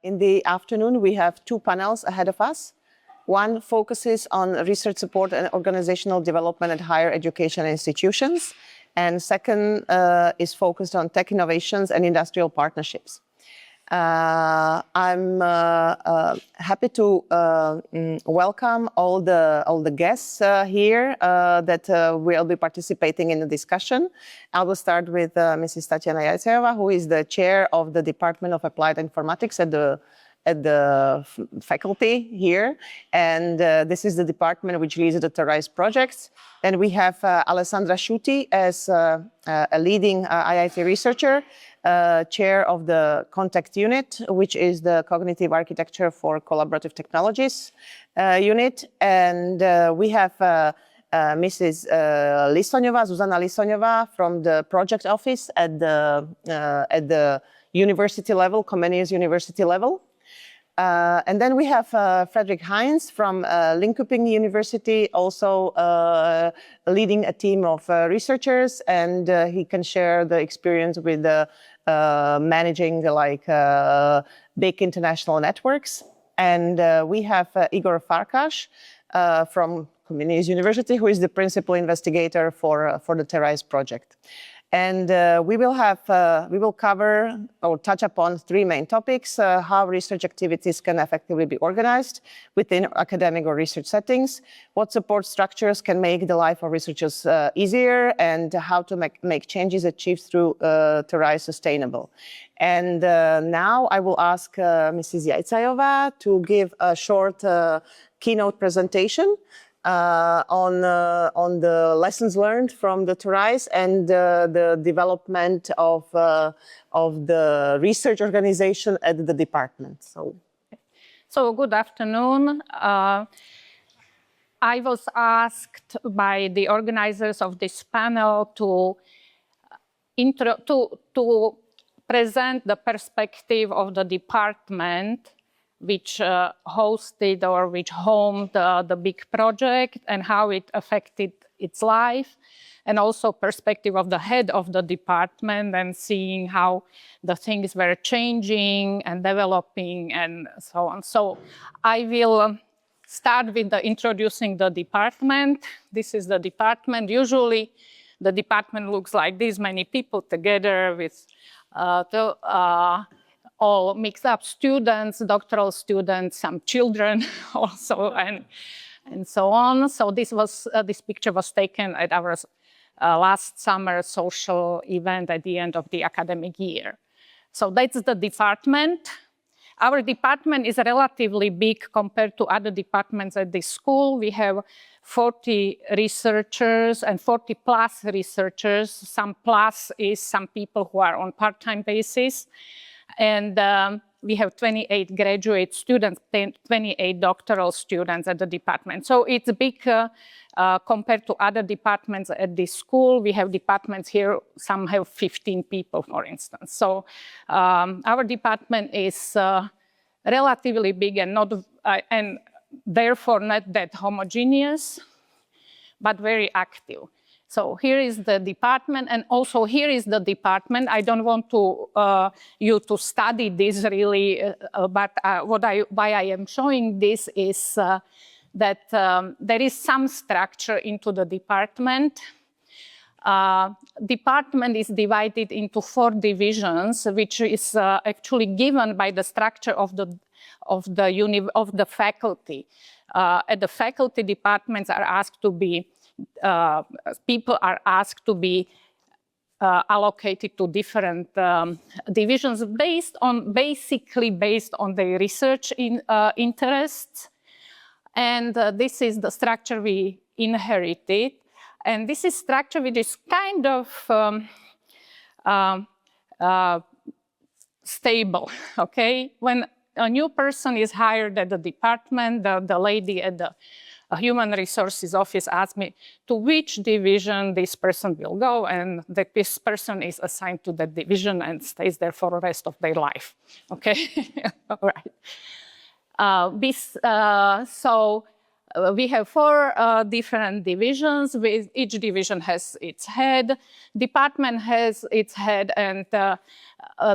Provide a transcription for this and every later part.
In the afternoon, we have two panels ahead of us. One focuses on research support and organizational development at higher education institutions. And second is focused on tech innovations and industrial partnerships. I'm happy to welcome all the guests here that will be participating in the discussion. I will start with Mrs. Tatiana Jajcayova, who is the chair of the Department of Applied Informatics at the faculty here. And this is the department which leads the TERAIS projects. Then we have Alessandra Sciutti as a leading IIT researcher, chair of the Contact Unit, which is the Cognitive Architecture for Collaborative Technologies unit. And we have Mrs. Zuzana Lisoňová from the project office at the university level, Comenius University level. And then we have Fredrik Heintz from Linköping University, also leading a team of researchers, and he can share the experience with managing big international networks. And we have Igor Farkaš from Comenius University, who is the principal investigator for the TERAIS project. And we will cover or touch upon three main topics: how research activities can effectively be organized within academic or research settings, what support structures can make the life of researchers easier, and how to make changes achieved through TERAIS sustainable. And now I will ask Mrs. Jajcayova to give a short keynote presentation on the lessons learned from the TERAIS and the development of the research organization at the department. So good afternoon. I was asked by the organizers of this panel to present the perspective of the department which hosted or which homed the big project and how it affected its life, and also perspective of the head of the department and seeing how the things were changing and developing and so on. So I will start with introducing the department. This is the department. Usually the department looks like this, many people together with all mixed up students, doctoral students, some children also, and so on. So this picture was taken at our last summer social event at the end of the academic year. So that's the department. Our department is relatively big compared to other departments at this school. We have 40 researchers and 40 plus researchers. Some plus is some people who are on part-time basis. And we have 28 graduate students, 28 doctoral students at the department. So it's big compared to other departments at this school. We have departments here, some have 15 people, for instance. So our department is relatively big and therefore not that homogeneous, but very active. So here is the department, and also here is the department. I don't want you to study this really, but why I am showing this is that there is some structure into the department. Department is divided into 4 divisions, which is actually given by the structure of the faculty. At the faculty, departments are asked to be people are asked to be allocated to different divisions basically based on their research interests. And this is the structure we inherited. And this is structure which is kind of stable, okay? When a new person is hired at the department, the lady at the Human Resources Office asked me to which division this person will go, and this person is assigned to that division and stays there for the rest of their life, okay? All right. So we have 4 different divisions. With each division has its head, department has its head, and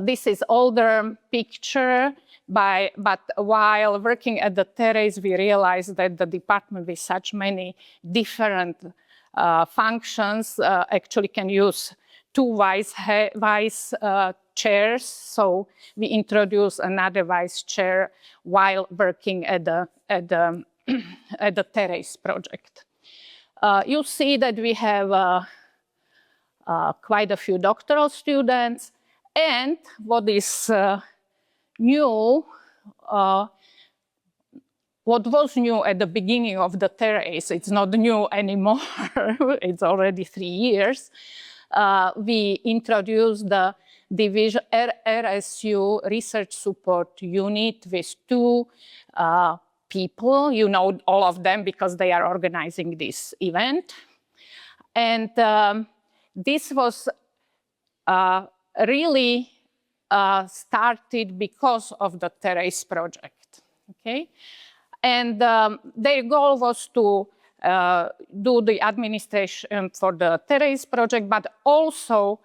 this is older picture. But while working at the TERAIS, we realized that the department with such many different functions actually can use 2 vice chairs. So we introduced another vice chair while working at the TERAIS project. You see that we have quite a few doctoral students, and what is new, what was new at the beginning of the TERAIS, it's not new anymore, it's already 3 years. We introduced the division RSU Research Support Unit with 2 people. You know all of them because they are organizing this event. And this was really started because of the TERAIS project, okay? And their goal was to do the administration for the TERAIS project, but also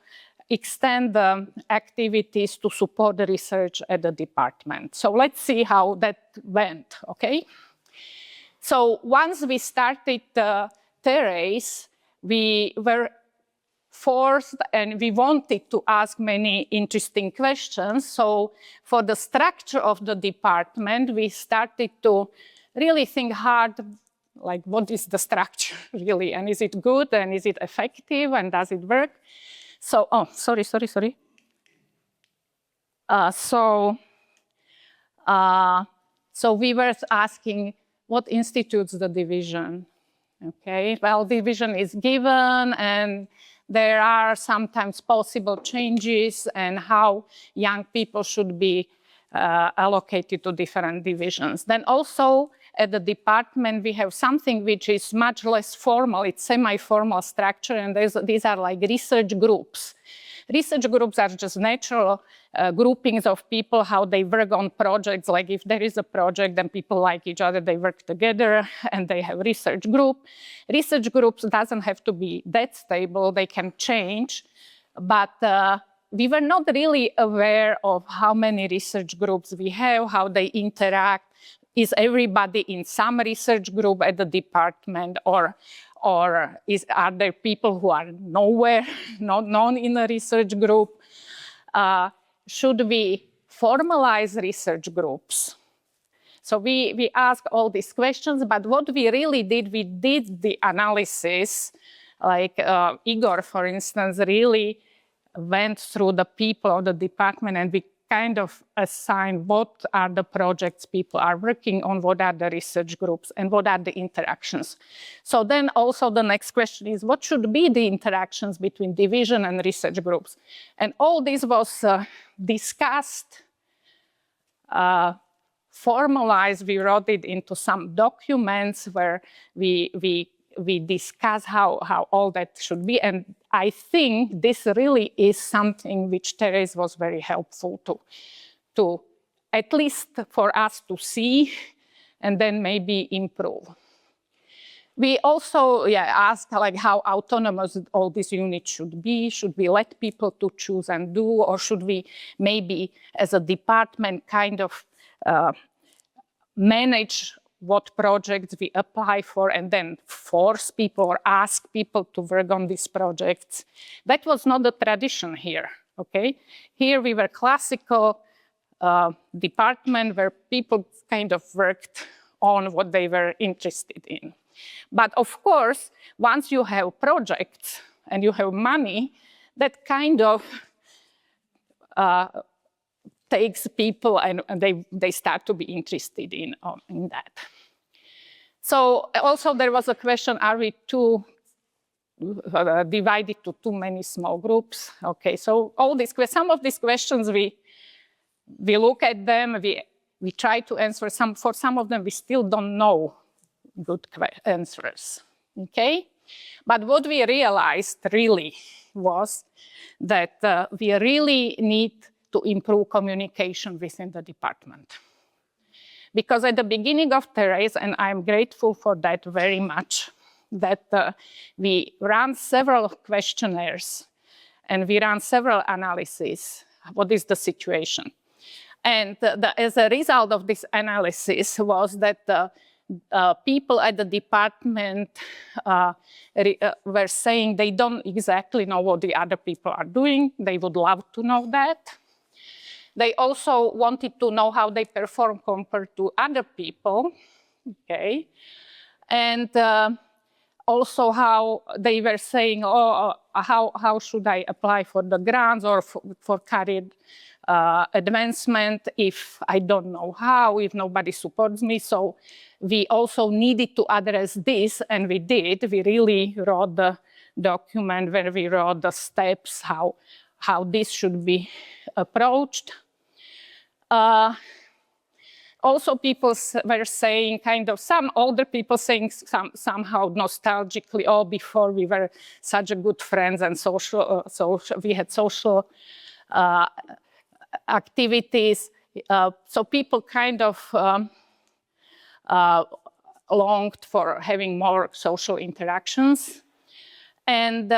extend the activities to support the research at the department. So let's see how that went, okay? So once we started TERAIS, we were forced and we wanted to ask many interesting questions. So for the structure of the department, we started to really think hard, like what is the structure really? And is it good? And is it effective? And does it work? So, oh, sorry. So we were asking what institutes the division, okay? Well, division is given and there are sometimes possible changes and how young people should be allocated to different divisions. Then also at the department, we have something which is much less formal. It's semi-formal structure, and these are like research groups. Research groups are just natural groupings of people, how they work on projects. Like if there is a project and people like each other, they work together and they have research group. Research groups doesn't have to be that stable, they can change. But we were not really aware of how many research groups we have, how they interact. Is everybody in some research group at the department, or are there people who are nowhere, not known in a research group? Should we formalize research groups? So we asked all these questions, but what we really did, we did the analysis, like Igor, for instance, really went through the people of the department and we kind of assign what are the projects people are working on, what are the research groups, and what are the interactions. So then also the next question is, what should be the interactions between division and research groups? And all this was discussed, formalized. We wrote it into some documents where we discuss how all that should be. And I think this really is something which TERAIS was very helpful to at least for us to see and then maybe improve. We also asked like how autonomous all these units should be. Should we let people to choose and do, or should we maybe as a department kind of manage what projects we apply for and then force people or ask people to work on these projects. That was not the tradition here, okay? Here we were classical department where people kind of worked on what they were interested in. But of course, once you have projects and you have money, that kind of takes people and they start to be interested in that. So also there was a question, are we too divided to too many small groups? Okay, so all these some of these questions we look at them, we try to answer some. For some of them we still don't know good answers. Okay, but what we realized really was that we really need to improve communication within the department. Because at the beginning of TERAIS, and I'm grateful for that very much, that we ran several questionnaires and we ran several analyses. What is the situation? And as a result of this analysis was that people at the department were saying they don't exactly know what the other people are doing. They would love to know that. They also wanted to know how they perform compared to other people, okay? And also how they were saying, how should I apply for the grants or for career advancement if I don't know how, if nobody supports me. So we also needed to address this, and we did. We really wrote the document where we wrote the steps, how this should be approached. Also, people were saying, kind of, some older people saying somehow nostalgically, oh, before we were such a good friends and we had social activities. So people kind of longed for having more social interactions. And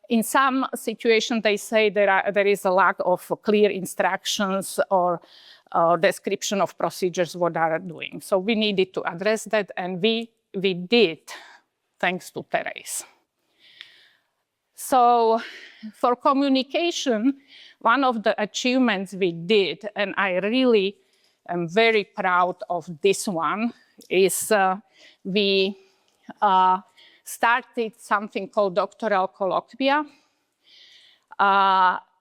in some situations, they say there is a lack of clear instructions or description of procedures what are doing. So we needed to address that, and we did, thanks to TERAIS. So for communication, one of the achievements we did, and I really am very proud of this one, is we started something called doctoral colloquia.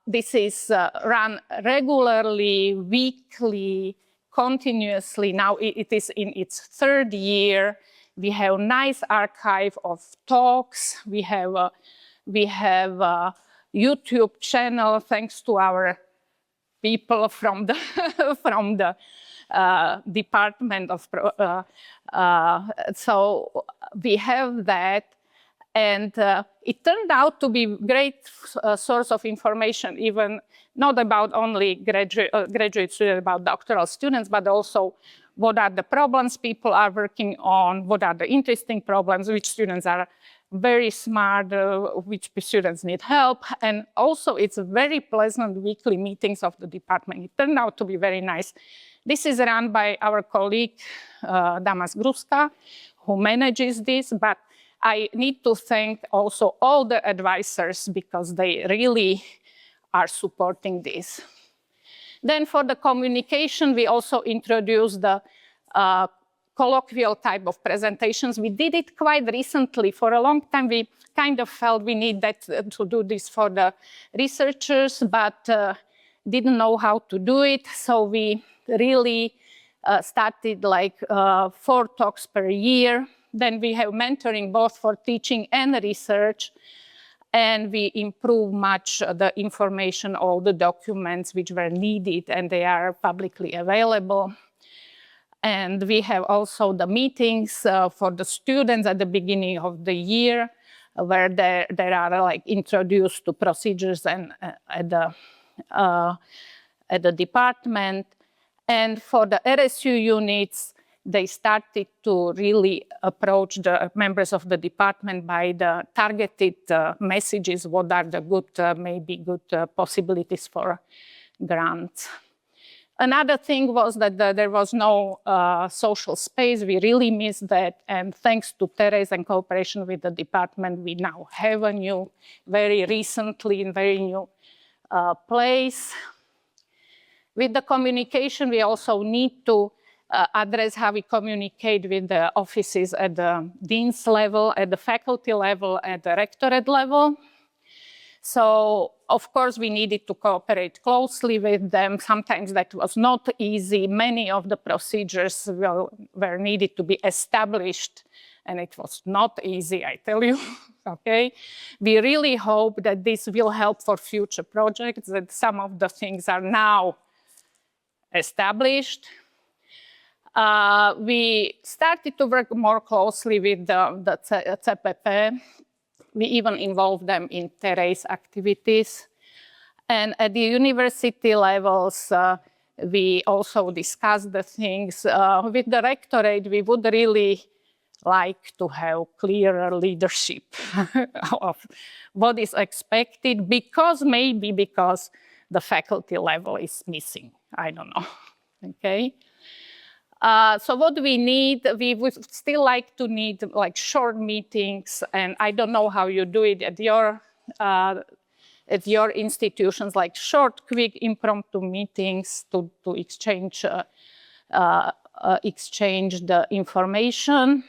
This is run regularly, weekly, continuously. Now it is in its third year. We have a nice archive of talks. We have a YouTube channel thanks to our people from the Department of so we have that. And it turned out to be a great source of information, even not about only graduate students, about doctoral students, but also what are the problems people are working on, what are the interesting problems, which students are very smart, which students need help. And also it's very pleasant weekly meetings of the department. It turned out to be very nice. This is run by our colleague, Damas Gruska, who manages this, but I need to thank also all the advisors because they really are supporting this. Then for the communication, we also introduced the colloquial type of presentations. We did it quite recently. For a long time, we kind of felt we needed to do this for the researchers, but didn't know how to do it. So we really started like 4 talks per year. Then we have mentoring both for teaching and research. And we improve much the information, all the documents which were needed, and they are publicly available. And we have also the meetings for the students at the beginning of the year, where they are like introduced to procedures and at the department. And for the RSU units, they started to really approach the members of the department by the targeted messages, what are the good, maybe good possibilities for grants. Another thing was that there was no social space. We really missed that. And thanks to TERAIS and cooperation with the department, we now have a new, very recently, very new place. With the communication, we also need to address how we communicate with the offices at the dean's level, at the faculty level, at the rectorate level. So, of course, we needed to cooperate closely with them. Sometimes that was not easy. Many of the procedures were needed to be established, and it was not easy, I tell you, okay? We really hope that this will help for future projects, that some of the things are now established. We started to work more closely with the CPP. We even involved them in TERAIS activities. And at the university levels, We also discussed the things with the rectorate. We would really like to have clearer leadership of what is expected, maybe because the faculty level is missing. I don't know. Okay. So what we need, we would still like to need like short meetings, and I don't know how you do it at your institutions, like short, quick, impromptu meetings to exchange the information.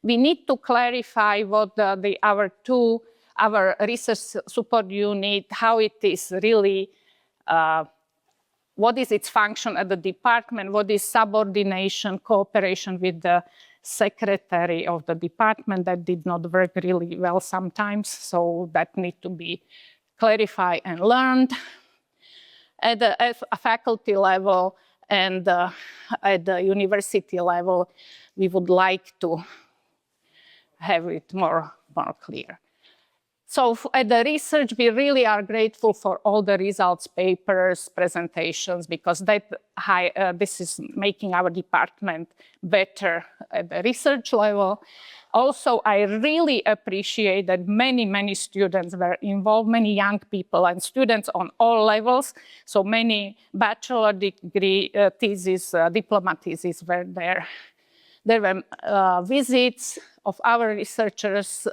We need to clarify what our research support unit, how it is really, what is its function at the department, what is subordination, cooperation with the secretary of the department. That did not work really well sometimes, so that need to be clarified and learned. At a faculty level and at the university level, we would like to have it more clear. So at the research, we really are grateful for all the results, papers, presentations, because this is making our department better at the research level. Also, I really appreciate that many students were involved, many young people and students on all levels. So many bachelor degree theses, diploma theses were there. There were visits of our researchers.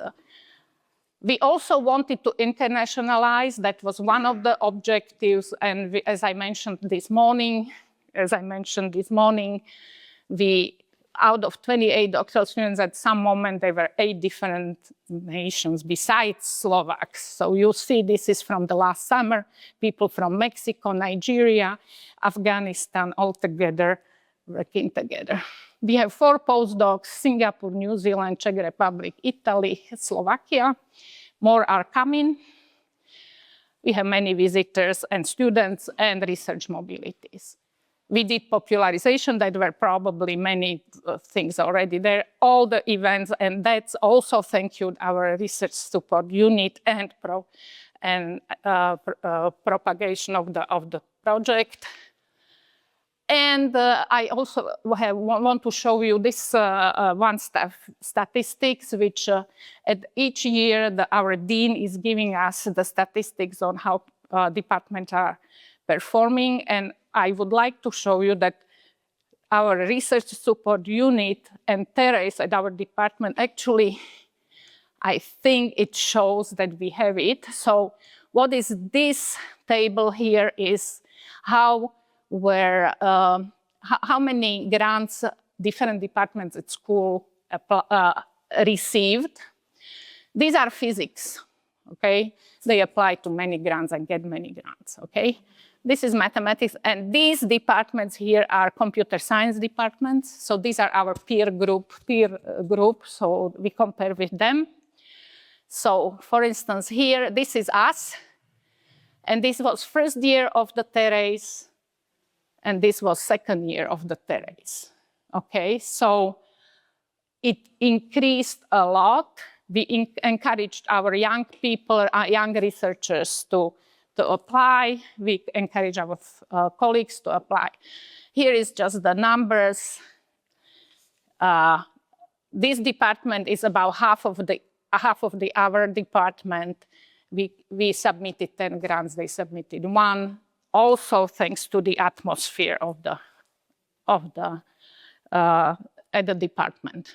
We also wanted to internationalize. That was one of the objectives. And as I mentioned this morning, out of 28 doctoral students, at some moment, there were 8 different nations besides Slovaks. So you see, this is from the last summer, people from Mexico, Nigeria, Afghanistan, all together, working together. We have 4 postdocs, Singapore, New Zealand, Czech Republic, Italy, Slovakia. More are coming. We have many visitors and students and research mobilities. We did popularization. That were probably many things already there, all the events, and that's also thank you our research support unit and propagation of the project. And I also want to show you this statistics, which at each year our dean is giving us the statistics on how departments are performing. And I would like to show you that our research support unit and TERAIS at our department, actually, I think it shows that we have it. So what is this table here is how many grants different departments at school received. These are physics, okay? They apply to many grants and get many grants, okay? This is mathematics, and these departments here are computer science departments. So these are our peer group, so we compare with them. So for instance, here, this is us, and this was first year of the TERAIS, and this was second year of the TERAIS, okay? So it increased a lot. We encouraged our young people, young researchers to apply. We encourage our colleagues to apply. Here is just the numbers. This department is about half of our department. We submitted 10 grants, they submitted 1. Also thanks to the atmosphere at the department.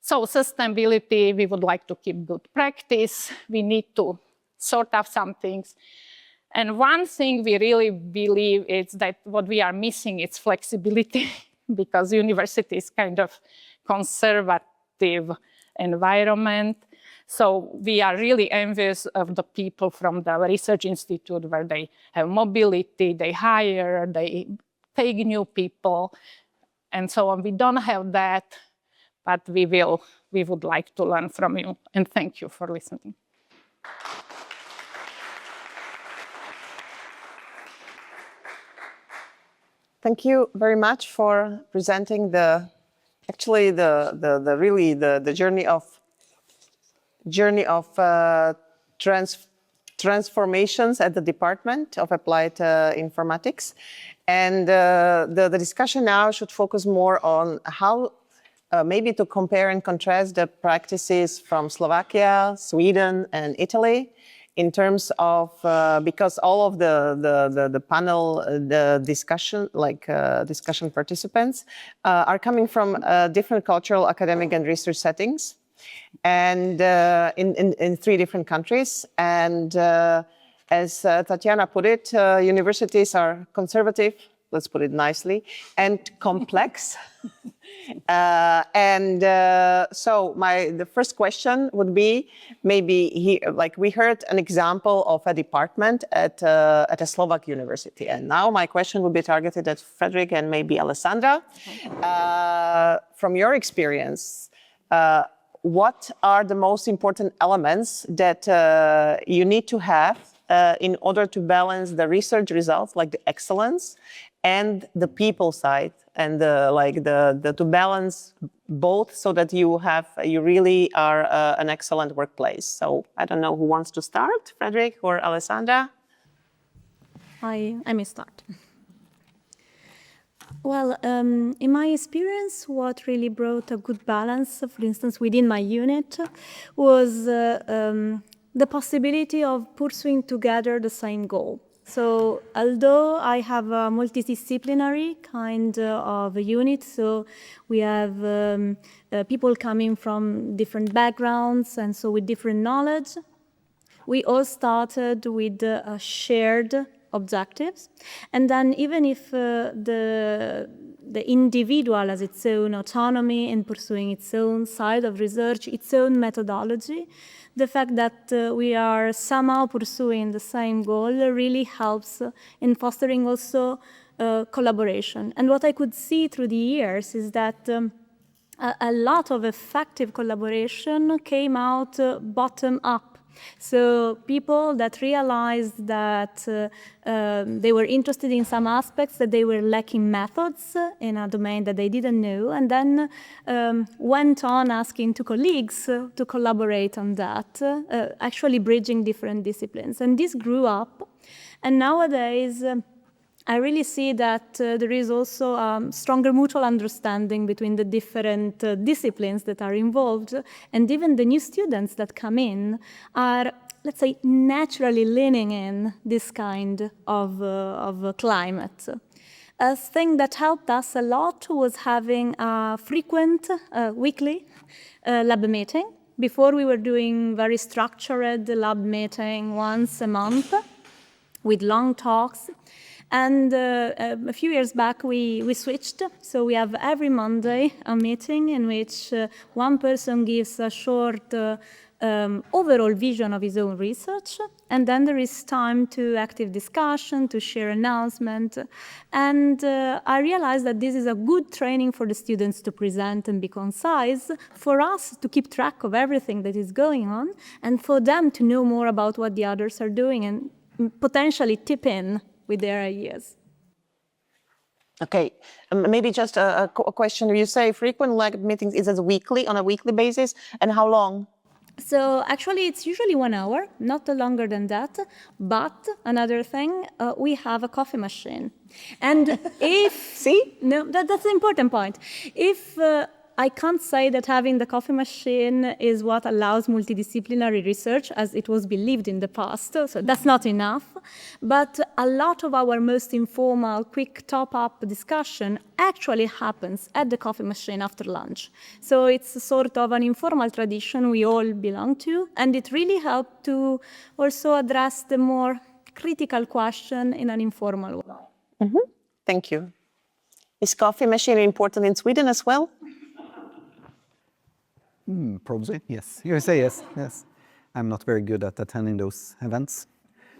So sustainability, we would like to keep good practice. We need to sort out some things. And one thing we really believe is that what we are missing is flexibility because university is kind of conservative environment. So we are really envious of the people from the research institute where they have mobility, they hire, they take new people, and so on. We don't have that, but we would like to learn from you. And thank you for listening. Thank you very much for presenting the journey of transformations at the Department of Applied Informatics. And the discussion now should focus more on how maybe to compare and contrast the practices from Slovakia, Sweden, and Italy in terms of, because all of the panel, the discussion, discussion participants are coming from different cultural, academic, and research settings, and in 3 different countries. And as Tatiana put it, universities are conservative, let's put it nicely, and complex. So the first question would be, maybe we heard an example of a department at a Slovak university, and now my question would be targeted at Fredrik and maybe Alessandra. From your experience, what are the most important elements that you need to have in order to balance the research results, like the excellence, and the people side, and to balance both so that you really are an excellent workplace? So I don't know who wants to start, Fredrik or Alessandra? I may start. Well, in my experience, what really brought a good balance, for instance, within my unit, was the possibility of pursuing together the same goal. So although I have a multidisciplinary kind of a unit, so we have people coming from different backgrounds and so with different knowledge, we all started with shared objectives. And then even if the individual has its own autonomy in pursuing its own side of research, its own methodology, the fact that we are somehow pursuing the same goal really helps in fostering also collaboration. And what I could see through the years is that a lot of effective collaboration came out bottom up. So people that realized that they were interested in some aspects, that they were lacking methods in a domain that they didn't know, and then went on asking to colleagues to collaborate on that, actually bridging different disciplines. And this grew up, and nowadays I really see that there is also a stronger mutual understanding between the different disciplines that are involved, and even the new students that come in are, let's say, naturally leaning in this kind of climate. A thing that helped us a lot was having a frequent weekly lab meeting. Before we were doing very structured lab meeting once a month with long talks. And a few years back, we switched. So we have every Monday a meeting in which one person gives a short overall vision of his own research. And then there is time to active discussion, to share announcement. And I realized that this is a good training for the students to present and be concise, for us to keep track of everything that is going on, and for them to know more about what the others are doing and potentially tip in with their ideas. Okay, maybe just a question. You say frequent lab meetings, is it weekly, on a weekly basis, and how long? So actually it's usually 1 hour, not longer than that. But another thing, we have a coffee machine. And if... See? No, that's an important point. If I can't say that having the coffee machine is what allows multidisciplinary research, as it was believed in the past, so that's not enough. But a lot of our most informal, quick top-up discussion actually happens at the coffee machine after lunch. So it's sort of an informal tradition we all belong to, and it really helped to also address the more critical question in an informal way. Mm-hmm. Thank you. Is coffee machine important in Sweden as well? Probably, yes. You say yes, yes. I'm not very good at attending those events,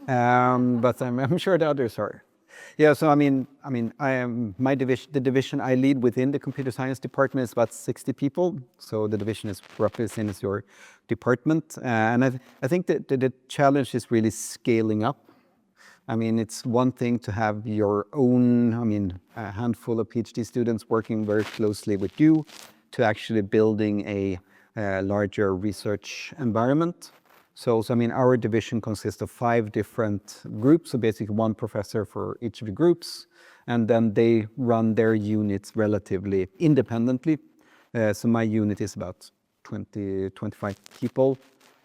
but I'm sure the others are. Yeah, so I mean, I am the division I lead within the computer science department is about 60 people. So the division is roughly the same as your department, and I think that the challenge is really scaling up. I mean, it's one thing to have your own, a handful of PhD students working very closely with you, to actually building a larger research environment. So I mean, our division consists of 5 different groups, so basically 1 professor for each of the groups, and then they run their units relatively independently. So my unit is about 20-25 people.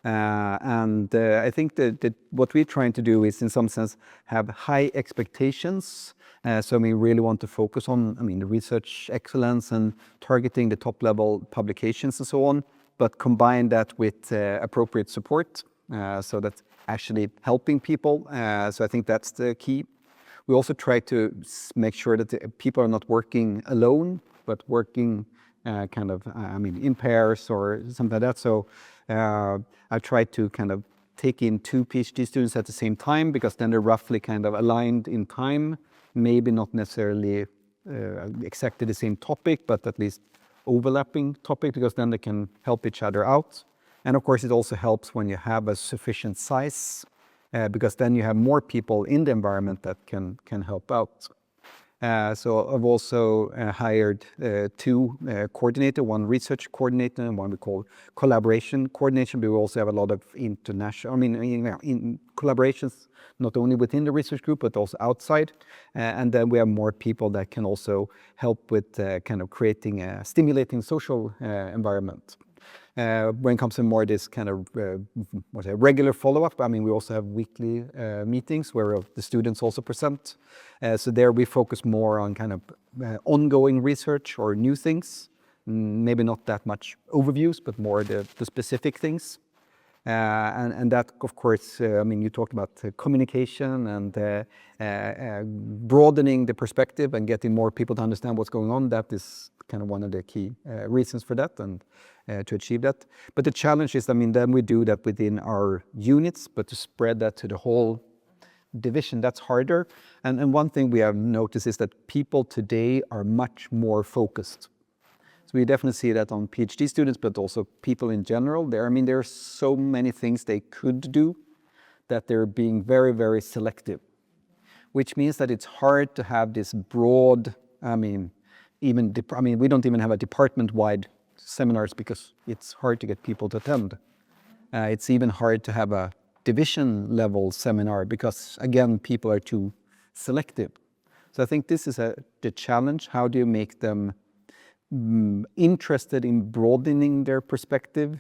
I think that what we're trying to do is, in some sense, have high expectations. So we really want to focus on, the research excellence and targeting the top-level publications and so on, but combine that with appropriate support, so that's actually helping people. So I think that's the key. We also try to make sure that the people are not working alone, but working in pairs or something like that. So I try to kind of take in 2 PhD students at the same time, because then they're roughly kind of aligned in time, maybe not necessarily exactly the same topic, but at least overlapping topic, because then they can help each other out. And of course, it also helps when you have a sufficient size, because then you have more people in the environment that can help out. So I've also hired 2 coordinators, 1 research coordinator and 1 we call collaboration coordination. But we also have a lot of international, in collaborations, not only within the research group, but also outside. And then we have more people that can also help with kind of creating a stimulating social environment. When it comes to more this kind of regular follow-up, we also have weekly meetings where the students also present. So there we focus more on kind of ongoing research or new things, maybe not that much overviews, but more the specific things. And that, of course, you talked about communication and broadening the perspective and getting more people to understand what's going on. That is kind of one of the key reasons for that and to achieve that. But the challenge is, then we do that within our units, but to spread that to the whole division, that's harder. And one thing we have noticed is that people today are much more focused. So we definitely see that on PhD students, but also people in general. There are so many things they could do that they're being very, very selective, which means that it's hard to have this broad, we don't even have a department-wide seminars because it's hard to get people to attend. It's even hard to have a division-level seminar because, again, people are too selective. So I think this is the challenge. How do you make them interested in broadening their perspective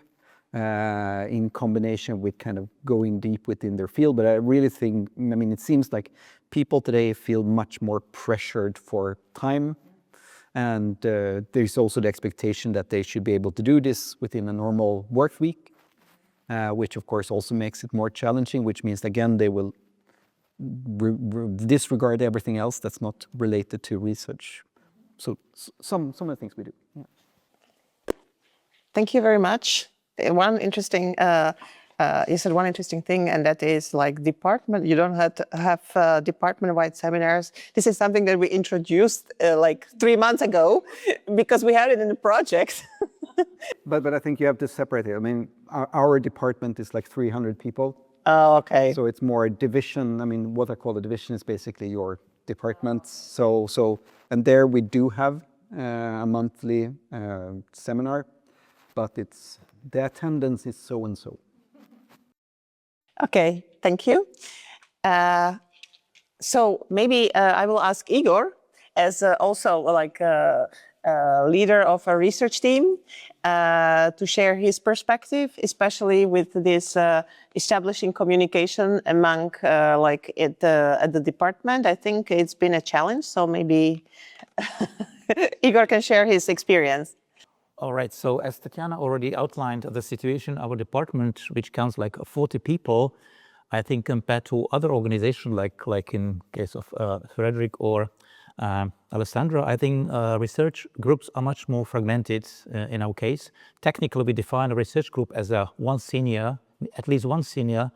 in combination with kind of going deep within their field? But I really think, it seems like people today feel much more pressured for time. And there's also the expectation that they should be able to do this within a normal work week, which of course also makes it more challenging, which means, again, they will disregard everything else that's not related to research. So some of the things we do. Yeah. Thank you very much. You said one interesting thing, and that is like department. You don't have to have department-wide seminars. This is something that we introduced like 3 months ago because we had it in the project. But I think you have to separate it. Our department is like 300 people. Oh, okay. So it's more division. What I call a division is basically your departments. So and there we do have a monthly seminar, but the attendance is so and so. Okay, thank you. So maybe I will ask Igor, as also like a leader of a research team, to share his perspective, especially with this establishing communication among at the department. I think it's been a challenge, so maybe Igor can share his experience. All right, so as Tatiana already outlined the situation, our department, which counts like 40 people, I think compared to other organizations like in case of Fredrik or Alessandra, I think research groups are much more fragmented in our case. Technically, we define a research group as one senior, at least one senior,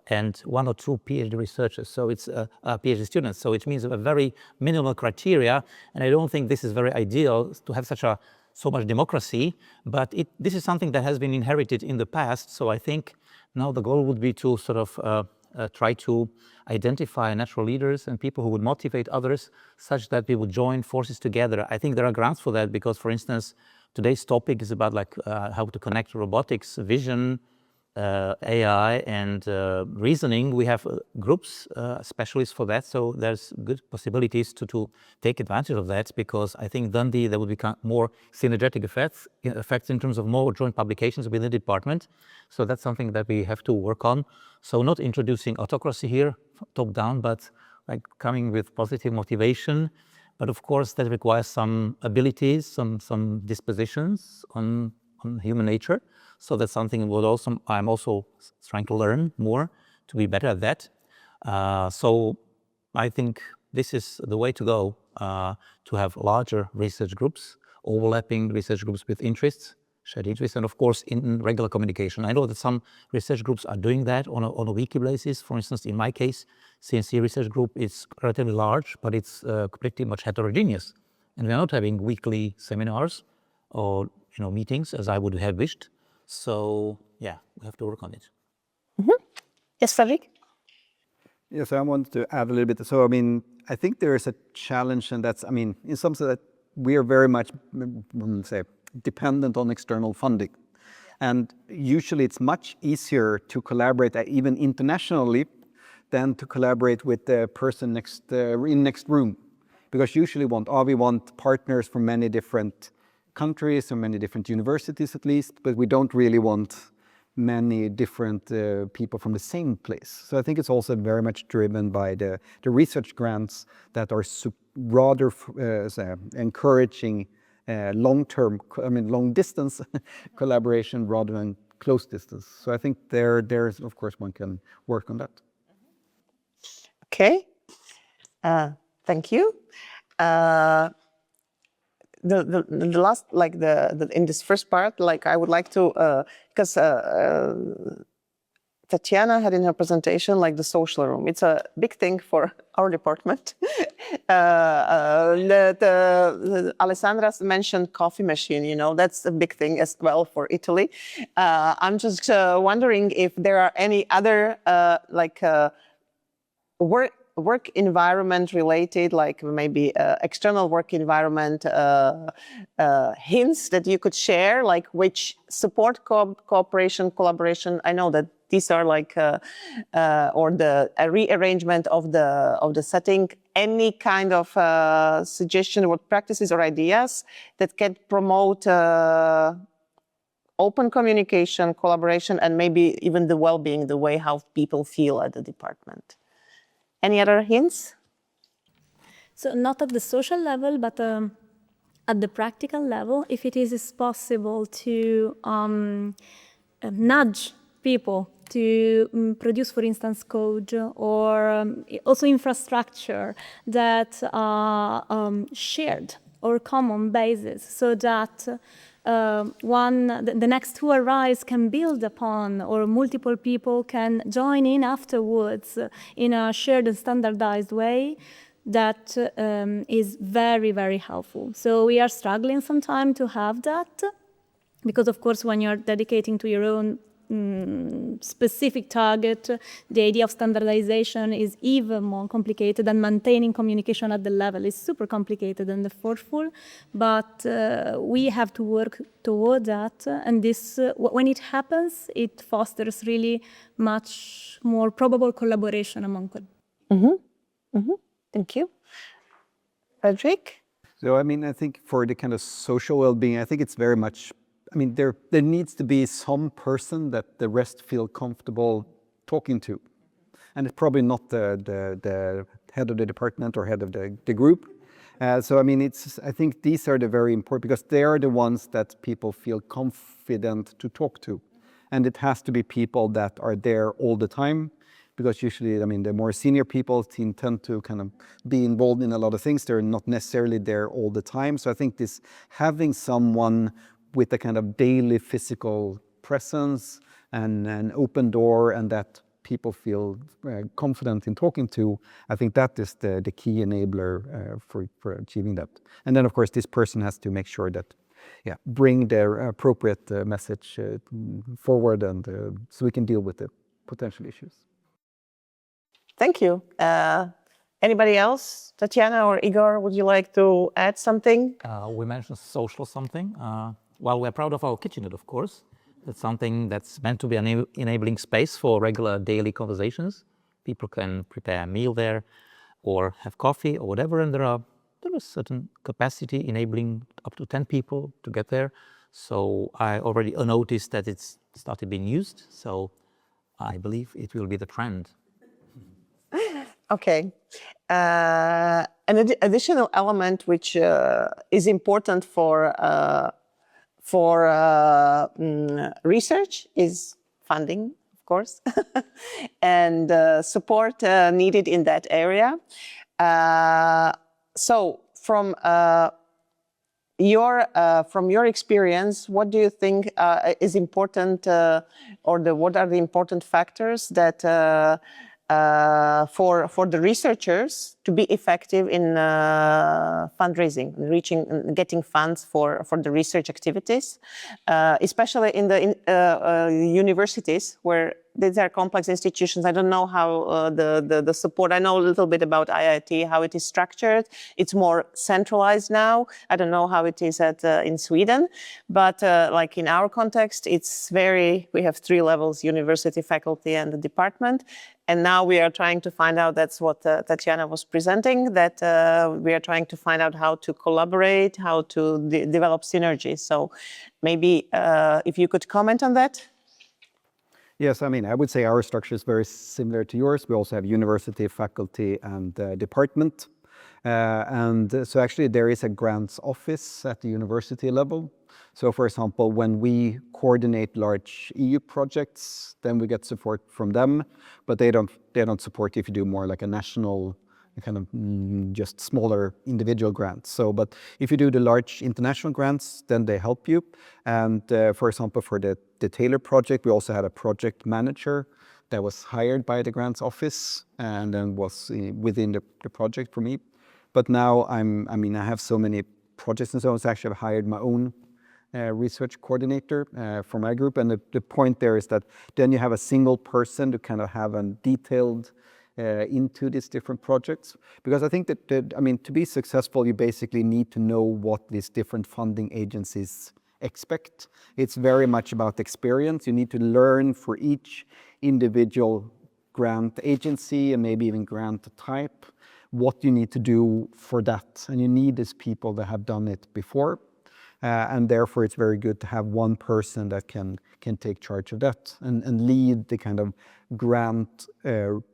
and 1 or 2 PhD researchers. So it's PhD students. So it means a very minimal criteria, and I don't think this is very ideal to have so much democracy, but this is something that has been inherited in the past. So I think now the goal would be to sort of try to identify natural leaders and people who would motivate others such that we would join forces together. I think there are grounds for that because, for instance, today's topic is about how to connect robotics, vision, AI and reasoning, we have groups, specialists for that. So there's good possibilities to take advantage of that, because I think then there will become more synergetic effects in terms of more joint publications within the department. So that's something that we have to work on. So not introducing autocracy here, top down, but like coming with positive motivation. But of course, that requires some abilities, some dispositions on human nature. So that's something I'm also trying to learn more to be better at that. So I think this is the way to go, to have larger research groups, overlapping research groups with interests, shared interests, and of course in regular communication. I know that some research groups are doing that on a weekly basis. For instance, in my case, CNC research group is relatively large, but it's pretty much heterogeneous. And we're not having weekly seminars or meetings as I would have wished. So yeah, we have to work on it. Yes, Fredrik? Yes, I wanted to add a little bit. So, I mean, I think there is a challenge, and that's, I mean, in some sense that we are very much, say, dependent on external funding. And usually it's much easier to collaborate even internationally than to collaborate with the person in next room. Because usually we want partners from many different countries or many different universities at least, but we don't really want many different people from the same place. So I think it's also very much driven by the research grants that are rather encouraging long distance collaboration rather than close distance. So I think there's of course one can work on that. Okay, thank you. The last, like in this first part, like I would like to, because Tatiana had in her presentation like the social room. It's a big thing for our department. Alessandra mentioned coffee machine, that's a big thing as well for Italy. I'm just wondering if there are any other work environment related, like maybe external work environment hints that you could share, like which support cooperation, collaboration. I know that these are like, or a rearrangement of the setting, any kind of suggestion, what practices or ideas that can promote open communication, collaboration, and maybe even the well-being, the way how people feel at the department. Any other hints? So not at the social level, but at the practical level, if it is possible to nudge people to produce, for instance, code or also infrastructure that are shared or common basis, so that the next who arrives can build upon, or multiple people can join in afterwards in a shared and standardized way, that is very, very helpful. So we are struggling sometimes to have that, because of course when you're dedicating to your own specific target, the idea of standardization is even more complicated, and maintaining communication at the level is super complicated and effortful. But we have to work toward that, and this, when it happens, it fosters really much more probable collaboration among them. Thank you. Fredrik? So, I mean, I think for the kind of social well-being, I think it's very much, I mean, there needs to be some person that the rest feel comfortable talking to. And it's probably not the head of the department or head of the group. So, I mean, I think these are the very important, because they are the ones that people feel confident to talk to. And it has to be people that are there all the time, because usually, I mean, the more senior people tend to kind of be involved in a lot of things. They're not necessarily there all the time. So I think this having someone with a kind of daily physical presence and an open door, and that people feel confident in talking to, I think that is the key enabler for achieving that. And then, of course, this person has to make sure that, bring their appropriate message forward, and so we can deal with the potential issues. Thank you. Anybody else? Tatiana or Igor, would you like to add something? We mentioned social something. Well, we're proud of our kitchenette, of course. It's something that's meant to be an enabling space for regular daily conversations. People can prepare a meal there or have coffee or whatever, and there is certain capacity enabling up to 10 people to get there. So I already noticed that it's started being used, so I believe it will be the trend. Okay. An additional element which is important for research is funding, of course, and support needed in that area. So from your experience, what do you think is important, what are the important factors that for the researchers to be effective in fundraising, getting funds for the research activities, especially in the universities where these are complex institutions. I don't know how the support, I know a little bit about IIT, how it is structured. It's more centralized now. I don't know how it is in Sweden, but like in our context, we have 3 levels: university, faculty, and the department. And now we are trying to find out, that's what Tatiana was presenting, that we are trying to find out how to collaborate, how to develop synergies. So maybe if you could comment on that. Yes, I mean, I would say our structure is very similar to yours. We also have university, faculty, and department. So actually there is a grants office at the university level. So for example, when we coordinate large EU projects, then we get support from them, but they don't support if you do more like a national kind of just smaller individual grants. So, but if you do the large international grants, then they help you. And for example, for the Taylor project, we also had a project manager that was hired by the grants office and then was within the project for me. But now I have so many projects and so on, so actually I've hired my own research coordinator for my group. And the point there is that then you have a single person to kind of have a detailed into these different projects. Because I think that, to be successful, you basically need to know what these different funding agencies expect. It's very much about experience. You need to learn for each individual grant agency and maybe even grant type what you need to do for that. And you need these people that have done it before. And therefore, it's very good to have one person that can take charge of that and lead the kind of grant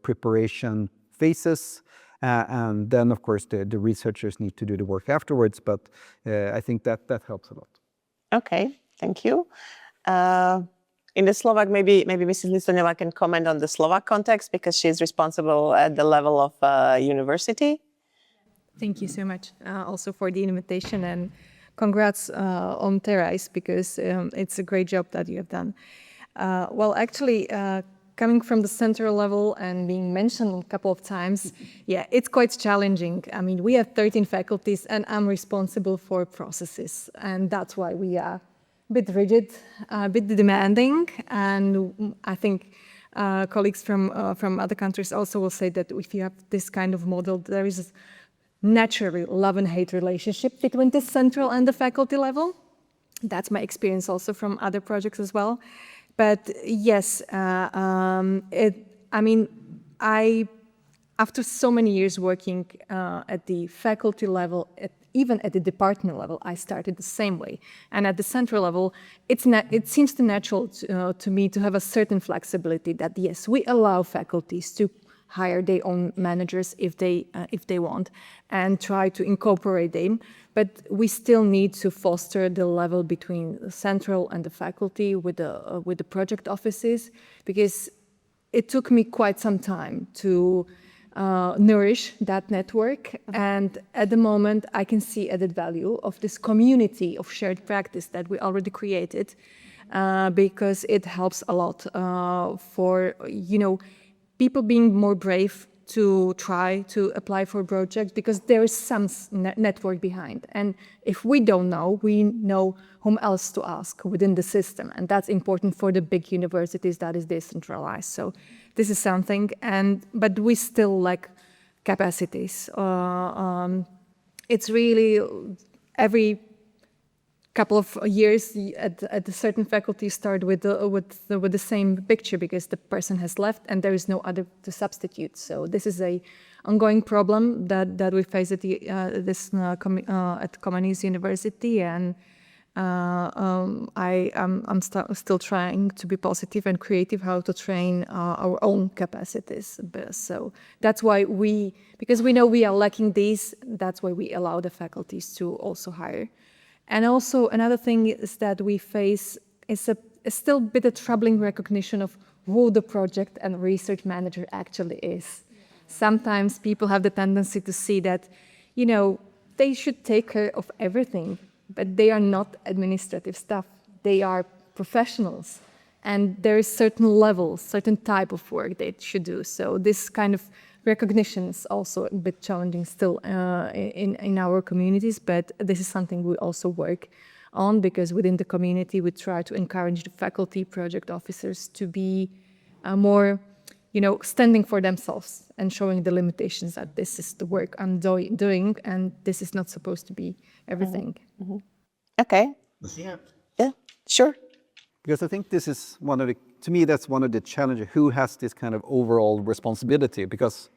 preparation phases. And then, of course, the researchers need to do the work afterwards. But I think that helps a lot. Okay, thank you. In the Slovak, maybe Mrs. Lisoňová can comment on the Slovak context because she's responsible at the level of university. Thank you so much also for the invitation, and congrats on TERAIS because it's a great job that you have done. Well, actually, coming from the central level and being mentioned a couple of times, yeah, it's quite challenging. I mean, we have 13 faculties and I'm responsible for processes. And that's why we are a bit rigid, a bit demanding. And I think colleagues from other countries also will say that if you have this kind of model, there is a naturally love and hate relationship between the central and the faculty level. That's my experience also from other projects as well. But yes, after so many years working at the faculty level, even at the department level, I started the same way. And at the central level, it seems natural to me to have a certain flexibility that, yes, we allow faculties to hire their own managers if they want and try to incorporate them. But we still need to foster the level between the central and the faculty with the project offices, because it took me quite some time to nourish that network. And at the moment, I can see added value of this community of shared practice that we already created, because it helps a lot for, people being more brave to try to apply for projects, because there is some network behind. And if we don't know, we know whom else to ask within the system. And that's important for the big universities that is decentralized. So this is something, but we still lack capacities. It's really couple of years at a certain faculty start with the same picture because the person has left and there is no other to substitute. So this is a ongoing problem that we face at at Comenius University, and I'm still trying to be positive and creative how to train our own capacities. So that's why because we know we are lacking these, that's why we allow the faculties to also hire. And also another thing is that we face is a still bit of troubling recognition of who the project and research manager actually is. Sometimes people have the tendency to see that, they should take care of everything, but they are not administrative staff. They are professionals, and there is certain levels, certain type of work they should do. So this kind of recognition is also a bit challenging still in our communities, but this is something we also work on, because within the community we try to encourage the faculty project officers to be more standing for themselves and showing the limitations that this is the work I'm doing and this is not supposed to be everything. Mm-hmm. Okay. Yeah, sure. Because I think this is to me, that's one of the challenges. Who has this kind of overall responsibility? Because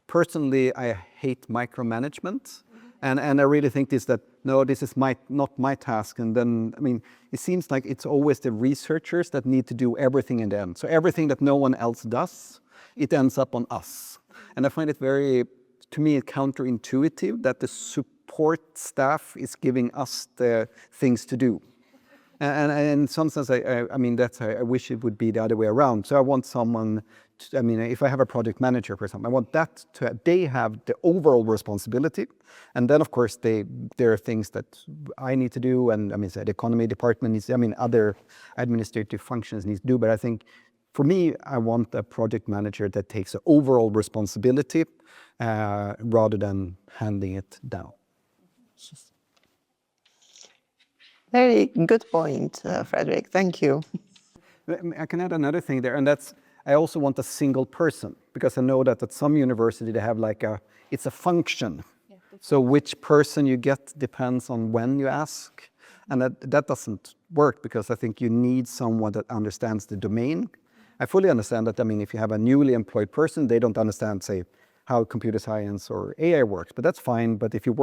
personally, I hate micromanagement. And I really think this is not my task. And then, it seems like it's always the researchers that need to do everything in the end. So everything that no one else does, it ends up on us. And I find it to me, counterintuitive that the support staff is giving us the things to do. And in some sense, I wish it would be the other way around. So I want someone, if I have a project manager, for example, I want they have the overall responsibility. And then, of course, there are things that I need to do, and the economy department needs, other administrative functions need to do. But I think, for me, I want a project manager that takes the overall responsibility rather than handing it down. Very good point, Fredrik. Thank you. I can add another thing there, and that's I also want a single person, because I know that at some university they have it's a function. Yeah, so which person you get depends on when you ask, and that doesn't work, because I think you need someone that understands the domain. I fully understand that. If you have a newly employed person, they don't understand, say, how computer science or AI works, but that's fine. But if you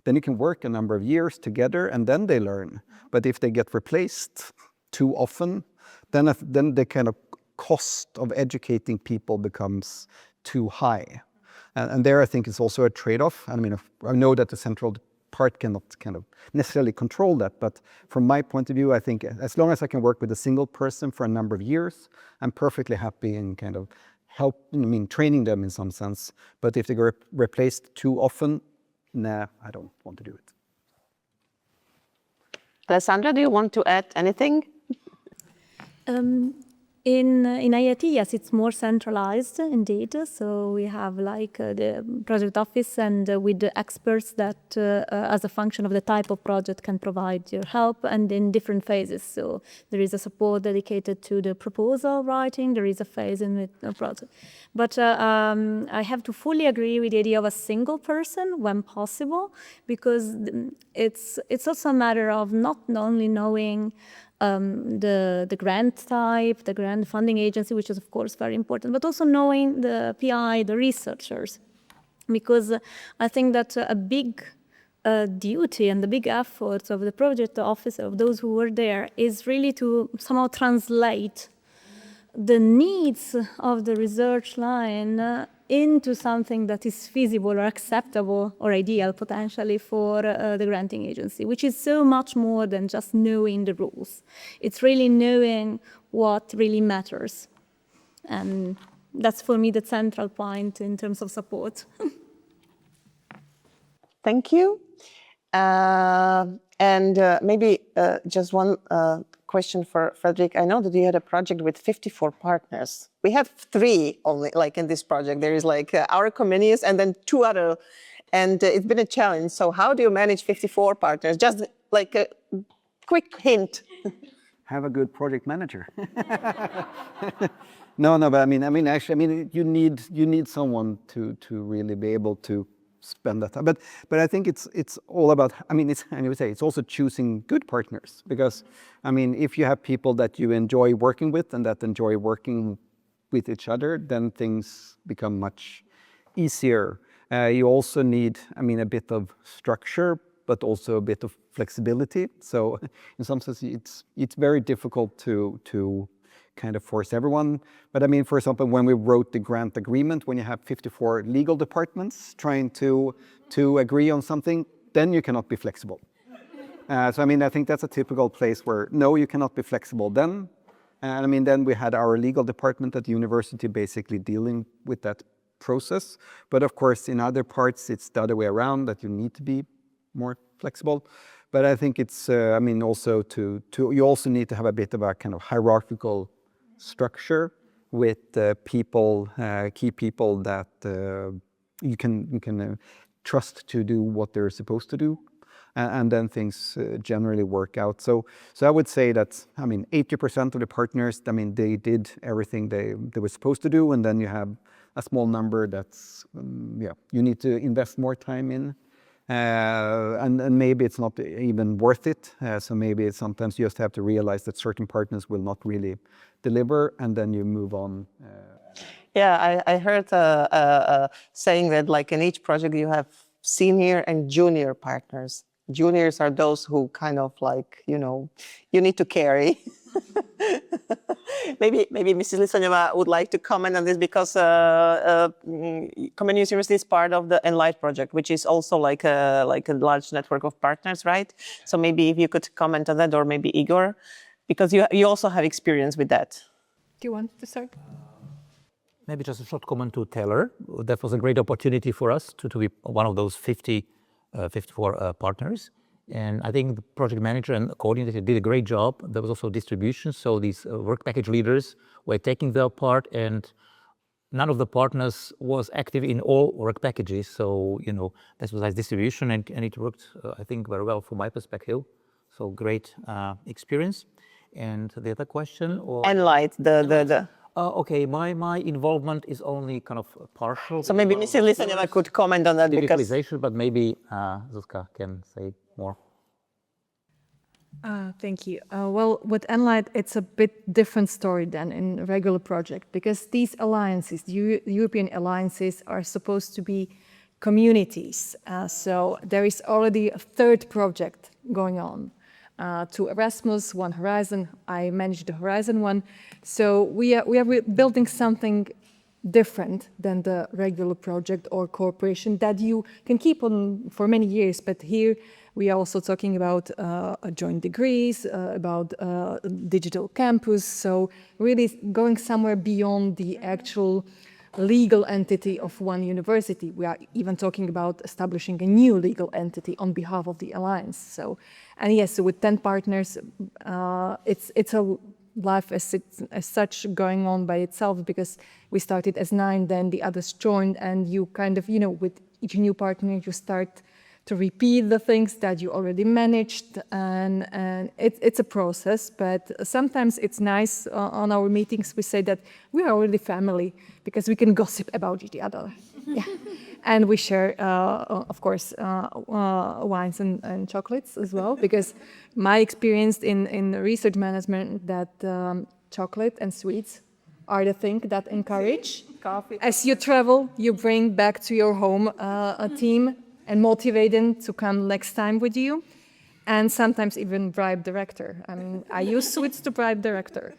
then you can work a number of years together and then they learn. But if they get replaced too often, then the kind of cost of educating people becomes too high. And there I think it's also a trade-off. I know that the central part cannot kind of necessarily control that, but from my point of view, I think as long as I can work with a single person for a number of years, I'm perfectly happy in kind of training them in some sense. But if they get replaced too often, nah, I don't want to do it. Alessandra, do you want to add anything? In IIT, yes, it's more centralized indeed. So we have the project office and with the experts that as a function of the type of project can provide your help, and in different phases. So there is a support dedicated to the proposal writing, there is a phase in the project. But I have to fully agree with the idea of a single person when possible, because it's also a matter of not only knowing the grant type, the grant funding agency, which is of course very important, but also knowing the PI, the researchers, because I think that a big duty and the big effort of the project officer, of those who were there, is really to somehow translate the needs of the research line into something that is feasible or acceptable or ideal potentially for the granting agency, which is so much more than just knowing the rules. It's really knowing what really matters. And that's for me the central point in terms of support. Thank you. And maybe just one question for Fredrik. I know that you had a project with 54 partners. We have 3 only, in this project. There is our Comenius and then 2 other, and it's been a challenge. So how do you manage 54 partners? Just a quick hint. Have a good project manager. No, but actually, you need someone to really be able to spend that time. But I think it's all about, I mean, it's also choosing good partners, because, I mean, if you have people that you enjoy working with and that enjoy working with each other, then things become much easier. You also need, I mean, a bit of structure, but also a bit of flexibility. So in some sense, it's very difficult to kind of force everyone. But I mean, for example, when we wrote the grant agreement, when you have 54 legal departments trying to agree on something, then you cannot be flexible. So I mean, I think that's a typical place where, no, you cannot be flexible then. And I mean, then we had our legal department at the university basically dealing with that process. But of course, in other parts, it's the other way around, that you need to be more flexible. But I think it's, I mean, also you also need to have a bit of a kind of hierarchical structure with people, key people that you can trust to do what they're supposed to do, and then things generally work out. So I would say that, I mean, 80% of the partners, I mean, they did everything they were supposed to do, and then you have a small number that's, you need to invest more time in. And maybe it's not even worth it. So maybe it's sometimes you just have to realize that certain partners will not really deliver, and then you move on. Yeah, I heard saying that, like, in each project you have senior and junior partners. Juniors are those who kind of, like, you know, you need to carry. Maybe Mrs. Lisoňová would like to comment on this, because Comenius University is part of the Enlight project, which is also like a large network of partners, right? So maybe if you could comment on that, or maybe Igor, because you also have experience with that. Do you want to start? Maybe just a short comment to Taylor. That was a great opportunity for us to be one of those 54 partners. And I think the project manager and coordinator did a great job. There was also distribution, so these work package leaders were taking their part, and none of the partners was active in all work packages. So, you know, this was nice distribution, and it worked, I think, very well from my perspective. So great experience. And the other question? Enlight, the okay, my involvement is only kind of partial. So maybe Mrs. Lisoňová could comment on that, digitalization, but maybe Zuzka can say more. Thank you. Well, with Enlight, it's a bit different story than in a regular project, because these alliances, European alliances, are supposed to be communities. So there is already a third project going on. To Erasmus, one Horizon. I manage the Horizon one. So we are building something different than the regular project or cooperation that you can keep on for many years. But here we are also talking about joint degrees, about digital campus. So really going somewhere beyond the actual legal entity of one university. We are even talking about establishing a new legal entity on behalf of the alliance. So, and yes, so with 10 partners, it's a life as such going on by itself, because we started as 9, then the others joined, and you kind of, you know, with each new partner, you start to repeat the things that you already managed, and it's a process. But sometimes it's nice on our meetings, we say that we are already family, because we can gossip about each other. Yeah. And we share, of course, wines and chocolates as well, because my experience in research management, that chocolate and sweets are the thing that encourage. Coffee. As you travel, you bring back to your home a team and motivate them to come next time with you, and sometimes even bribe director. I mean, I use sweets to bribe director.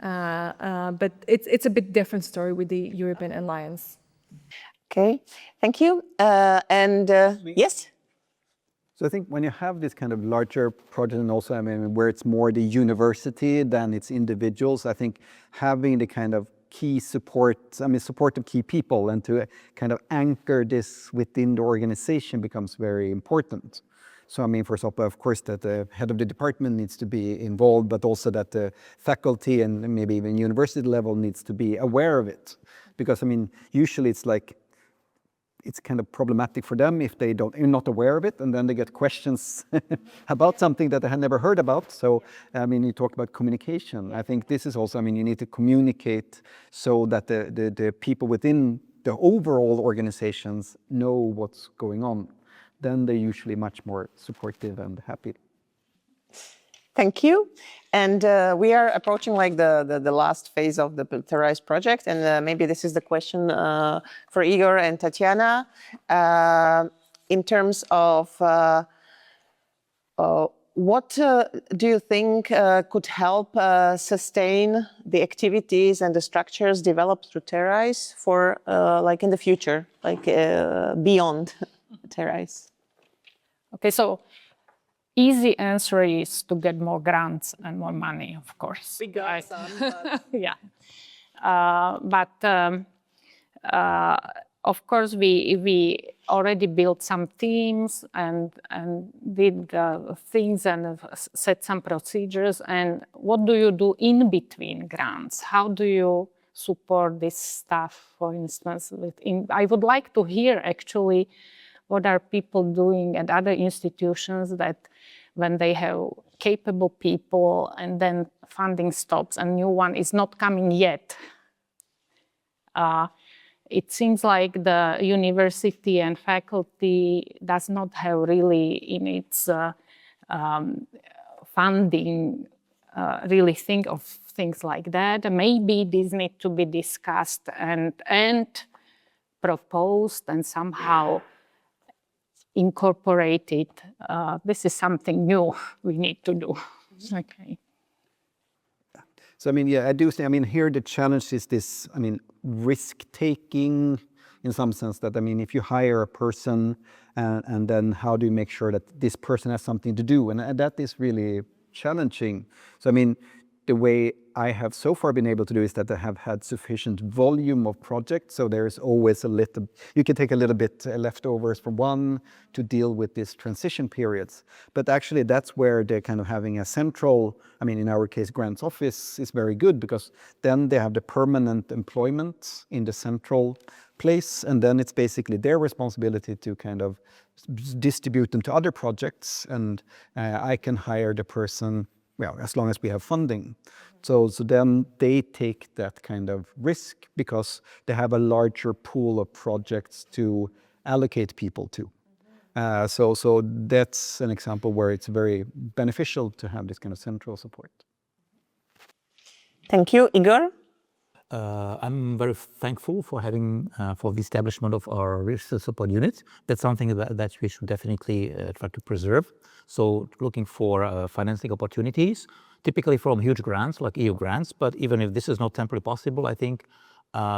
But it's a bit different story with the European Alliance. Okay, thank you. Yes? So I think when you have this kind of larger project, and also, I mean, where it's more the university than it's individuals, I think having the kind of key support, I mean, support of key people, and to kind of anchor this within the organization becomes very important. So, I mean, for example, of course, that the head of the department needs to be involved, but also that the faculty and maybe even university level needs to be aware of it. Because, I mean, usually it's like, it's kind of problematic for them if they are not aware of it, and then they get questions about something that they had never heard about. So, I mean, you talk about communication. I think this is also, I mean, you need to communicate so that the people within the overall organizations know what's going on, then they're usually much more supportive and happy. Thank you. And we are approaching like the last phase of the TERAIS project. And maybe this is the question for Igor and Tatiana. In terms of what do you think could help sustain the activities and the structures developed through TERAIS for like in the future, like beyond TERAIS? Okay, so easy answer is to get more grants and more money, of course. We got some. But... yeah. Of course, we already built some teams and did things and set some procedures. And what do you do in between grants? How do you support this stuff, for instance? I would like to hear actually what are people doing at other institutions that when they have capable people and then funding stops and new one is not coming yet. It seems like the university and faculty does not have really in its funding really think of things like that. Maybe these need to be discussed and proposed and somehow incorporated. This is something new we need to do. Okay. So, I mean, yeah, I do think, I mean, here the challenge is this, I mean, risk-taking in some sense that, I mean, if you hire a person and then how do you make sure that this person has something to do? And that is really challenging. So, I mean, the way I have so far been able to do is that I have had sufficient volume of projects. So there is always a little, you can take a little bit leftovers from one to deal with these transition periods. But actually that's where they're kind of having a central, I mean, in our case, grants office is very good because then they have the permanent employment in the central place. And then it's basically their responsibility to kind of distribute them to other projects. And I can hire the person, well, as long as we have funding. So then they take that kind of risk because they have a larger pool of projects to allocate people to. So that's an example where it's very beneficial to have this kind of central support. Thank you. Igor? I'm very thankful for having for the establishment of our research support unit. That's something that we should definitely try to preserve. So looking for financing opportunities, typically from huge grants like EU grants, but even if this is not temporarily possible, I think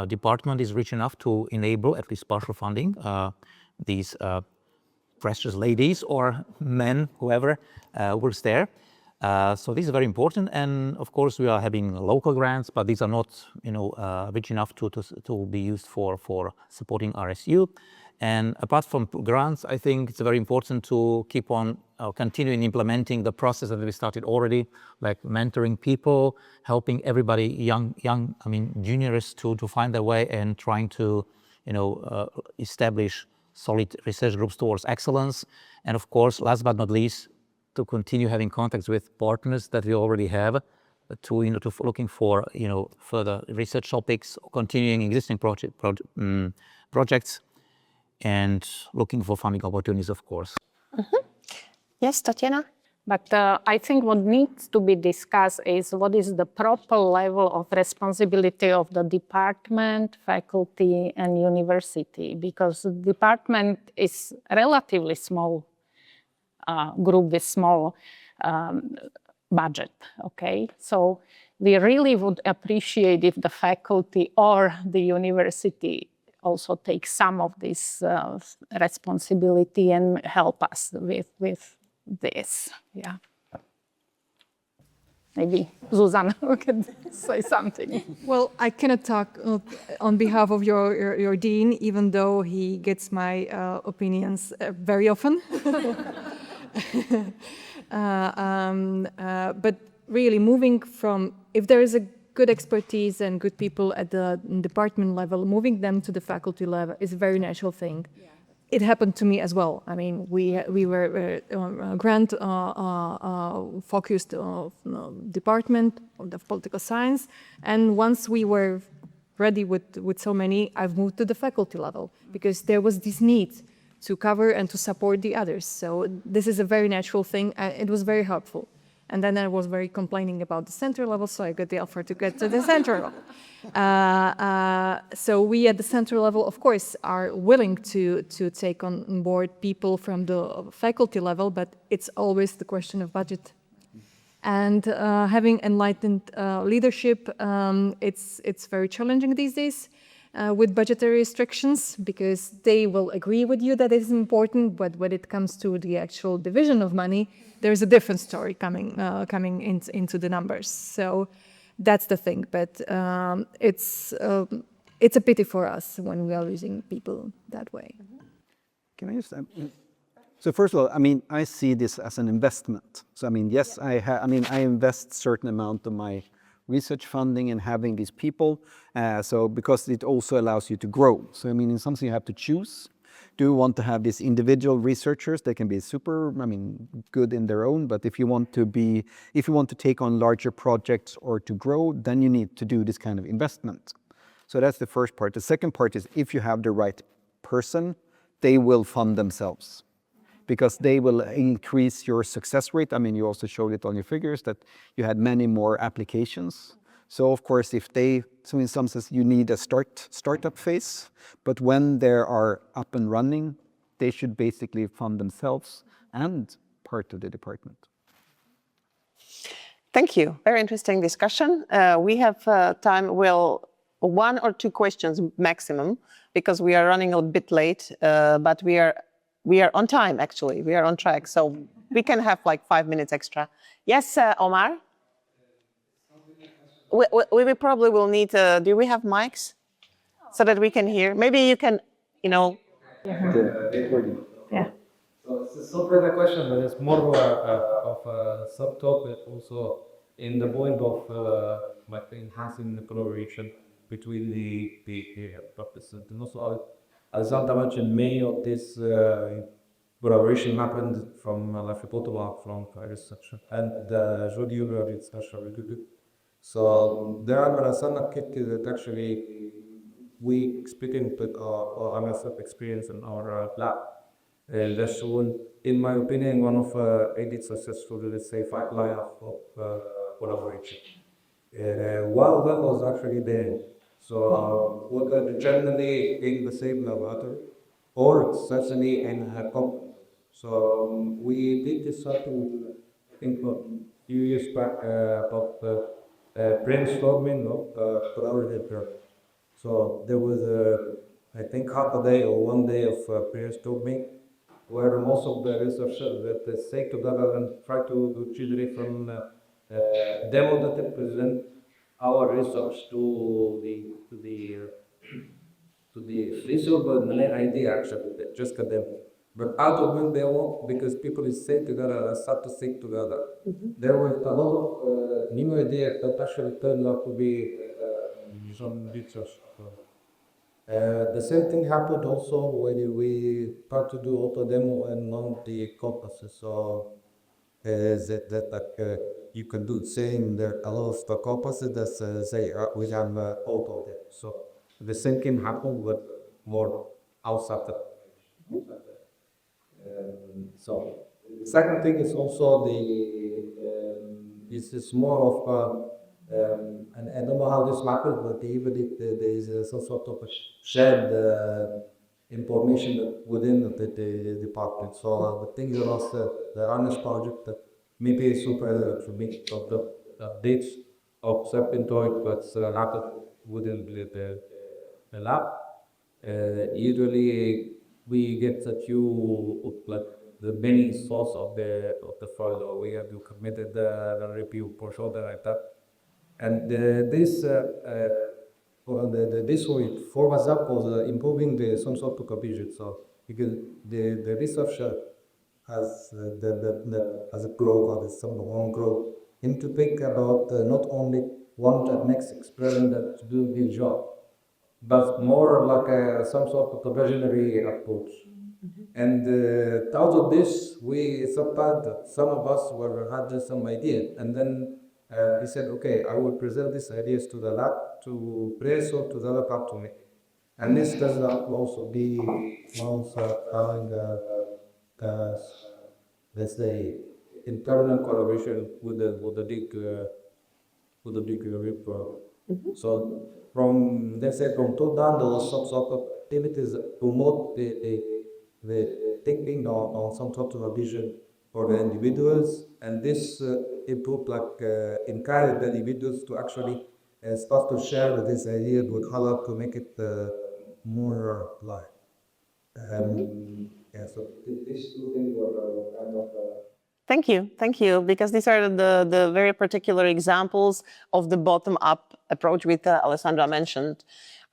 department is rich enough to enable at least partial funding these precious ladies or men, whoever works there. So this is very important, and of course we are having local grants, but these are not, rich enough to be used for supporting RSU. And apart from grants, I think it's very important to keep on continuing implementing the process that we started already, like mentoring people, helping everybody, young, juniors to find their way and trying to, establish solid research groups towards excellence. And of course, last but not least, to continue having contacts with partners that we already have, to looking for further research topics, continuing existing projects, and looking for funding opportunities, of course. Mm-hmm. Yes, Tatiana? But I think what needs to be discussed is what is the proper level of responsibility of the department, faculty, and university, because the department is a relatively small group with small budget, okay? So we really would appreciate if the faculty or the university also take some of this responsibility and help us with this, yeah. Maybe Zuzana can say something. Well, I cannot talk on behalf of your dean, even though he gets my opinions very often. But really moving from, if there is a good expertise and good people at the department level, moving them to the faculty level is a very natural thing. Yeah. It happened to me as well. I mean, we were a grant focused department of political science, and once we were ready with so many, I've moved to the faculty level because there was this need to cover and to support the others. So this is a very natural thing. It was very helpful. And then I was very complaining about the center level, so I got the offer to get to the center level. So we at the center level, of course, are willing to take on board people from the faculty level, but it's always the question of budget. And having enlightened leadership, it's very challenging these days with budgetary restrictions, because they will agree with you that it's important, but when it comes to the actual division of money, there's a different story coming into the numbers. So that's the thing. But it's a pity for us when we are losing people that way. Can I just? So first of all, I mean, I see this as an investment. So I mean, yes, I invest certain amount of my research funding in having these people. So because it also allows you to grow. So I mean, in something you have to choose. Do you want to have these individual researchers? They can be super, good in their own. But if you want to take on larger projects or to grow, then you need to do this kind of investment. So that's the first part. The second part is if you have the right person, they will fund themselves, because they will increase your success rate. I mean, you also showed it on your figures that you had many more applications. So of course, so in some sense, you need a startup phase, but when they are up and running, they should basically fund themselves and part of the department. Thank you. Very interesting discussion. We have time, one or two questions maximum, because we are running a bit late, but we are on time, actually. We are on track, so we can have like 5 minutes extra. Yes, Omar? We probably will need, do we have mics so that we can hear? Maybe you can, Yeah. So it's a sub-related question, but it's more of a subtopic also in the point of enhancing the collaboration between the professors. And also, Alessandra mentioned many of this collaboration happened from la Fipotova, from research, and Jody research. So there are some activities that actually we experienced with our MSF experience in our lab. That's shown, in my opinion, one of a successful, let's say, pipeline of collaboration. One of them was actually there. So we're generally in the same laboratory, or certainly in a company. So we did this something, I think, a few years back about brainstorming of collaborative. So there was, I think, half a day or 1 day of brainstorming, where most of the researchers that stay together and try to choose different demo that they present our research to the research, but the idea actually, just a demo. But out of when they want, because people is stay together and start to think together. There was a lot of new ideas that actually turned out to be some research. The same thing happened also when we start to do auto demo and on the compasses. So you can do the same. There are a lot of the compasses that say we have auto demo. So the same can happen, but more outside the. So the second thing is also this is more of and I don't know how this happens, but even if there is some sort of shared information within the department. So the thing about the honest project that maybe is super to make of the updates of step into it, but happened within the lab. Usually we get a few like the many source of the file, or we have to commit the review for sure like that. And this was up was improving some sort of cohesion. So because the researcher has has a growth or some own growth, him to think about not only one that next experiment that to do his job, but more like some sort of cohesionary approach. And out of this, we sometimes some of us had some idea, and then He said, okay, I will present these ideas to the lab, to press or to the lab to me. And this does not also be having let's say, internal collaboration with the big group. So from top down, there was some sort of activities that promote the thinking on some sort of a vision for the individuals, and this improved encourage the individuals to actually start to share this idea with others to make it more live. Yeah, so these two things were kind of. Thank you, because these are the very particular examples of the bottom-up approach which Alessandra mentioned.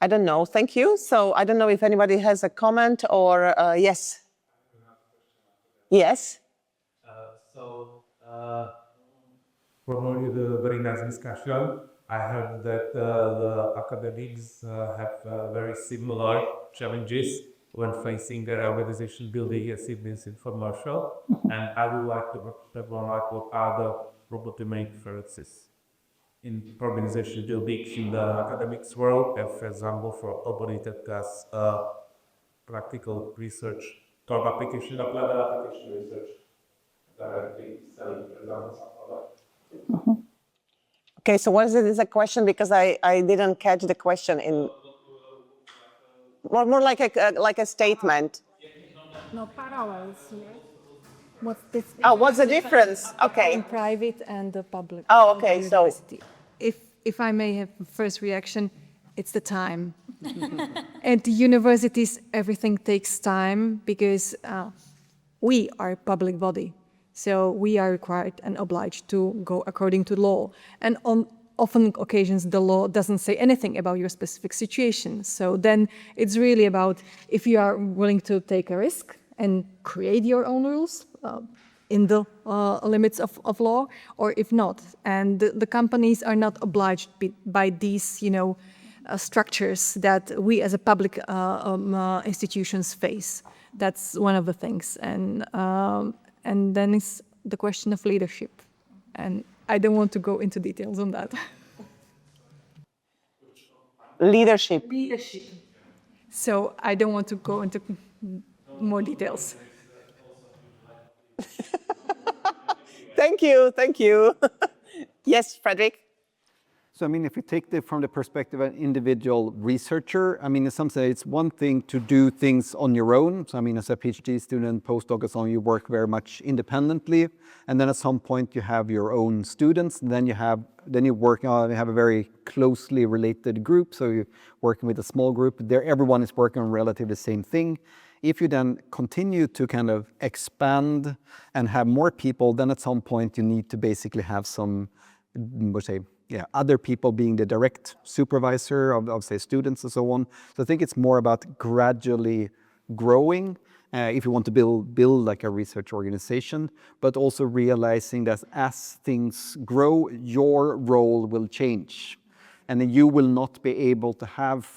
I don't know, thank you. So I don't know if anybody has a comment or yes. Yes? From the very nice discussion, I heard that the academics have very similar challenges when facing their organization building achievements in commercial, and I would like to like what are the problematic differences in organization building in the academics world, and for example, for company that has practical research, toward application, applied application research, directly selling, for example, Okay, so what is it? Is a question because I didn't catch the question in. More like a statement. No parallels. What's this? Oh, what's the difference? Okay. In private and the public. Oh, okay. So, University. If I may have a first reaction, it's the time. At the universities, everything takes time because we are a public body. So we are required and obliged to go according to law. And on often occasions, the law doesn't say anything about your specific situation. So then it's really about if you are willing to take a risk and create your own rules in the limits of law, or if not. And the companies are not obliged by these, structures that we as a public institutions face. That's one of the things. And then it's the question of leadership. And I don't want to go into details on that. leadership. So I don't want to go into more details. Thank you. Yes, Fredrik? So, I mean, if you take it from the perspective of an individual researcher, I mean, in some sense, it's one thing to do things on your own. So, I mean, as a PhD student, postdoc, and so on, you work very much independently. And then at some point, you have your own students. And then you have a very closely related group. So you're working with a small group. There, everyone is working on relatively the same thing. If you then continue to kind of expand and have more people, then at some point, you need to basically have some, other people being the direct supervisor of say, students and so on. So I think it's more about gradually growing if you want to build like a research organization, but also realizing that as things grow, your role will change. And then you will not be able to have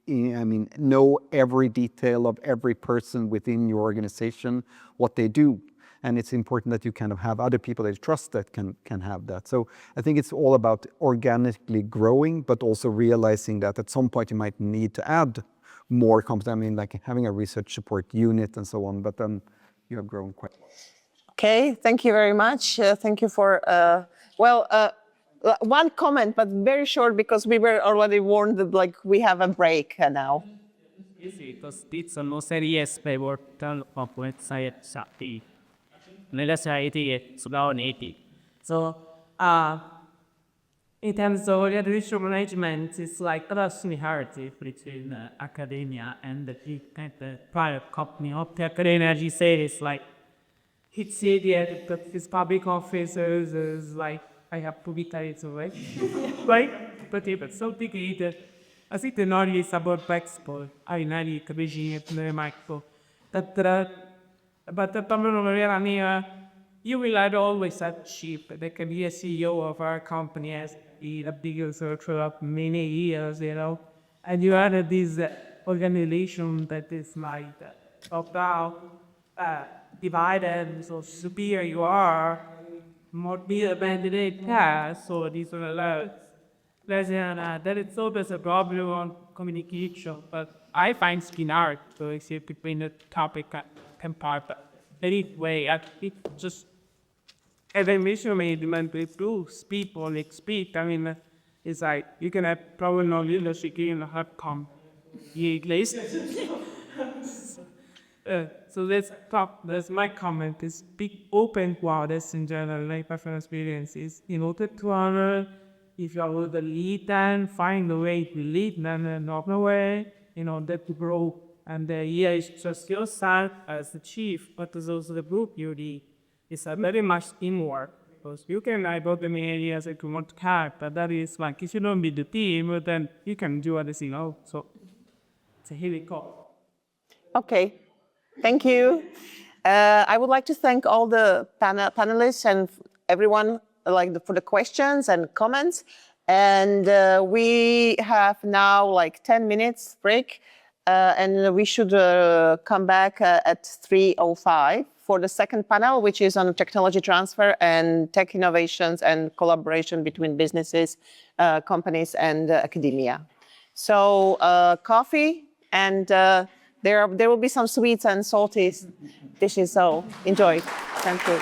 know every detail of every person within your organization, what they do. And it's important that you kind of have other people that you trust that can have that. So I think it's all about organically growing, but also realizing that at some point you might need to add more competence. I mean, like having a research support unit and so on, but then you have grown quite a lot. Okay, thank you very much. Thank you for, one comment, but very short because we were already warned that we have a break now. Because it's almost a yes, they were done of website. So, in terms of research management, it's like a similarity between academia and the kind of private company. Of the academia, as you say, it's like it's the idea that these public officers is like I have to be carried away, right? But it's so big that I think the knowledge is about export. I know the commission the micro that. But the problem you will always achieve. There can be a CEO of our company as a big circle of many years, and you are this organization that is like top down, divided, so superior you are, might be abandoned cars, so these are allowed. That it's always a problem on communication, but I find skin art, so it's between the topic and part. Anyway, I think just as a measurement improves people like speed. I mean, it's like you can have probably no leadership in the hard com. So that's my comment. Is be open to others in general, like personal experiences. In order to honor, if you are the lead, then find a way to lead them in another way in order to grow. And here is just yourself as the chief, but there's also the group you lead. It's a very much teamwork. Because you can about the main areas that you want to have, but that is like if you don't be the team, then you can do everything else. So it's a heavy call. Okay, thank you. I would like to thank all the panelists and everyone for the questions and comments. And we have now like 10 minutes break, and we should come back at 3:05 for the second panel, which is on technology transfer and tech innovations and collaboration between businesses, companies, and academia. So coffee, and there will be some sweets and salty dishes, so enjoy. Thank you.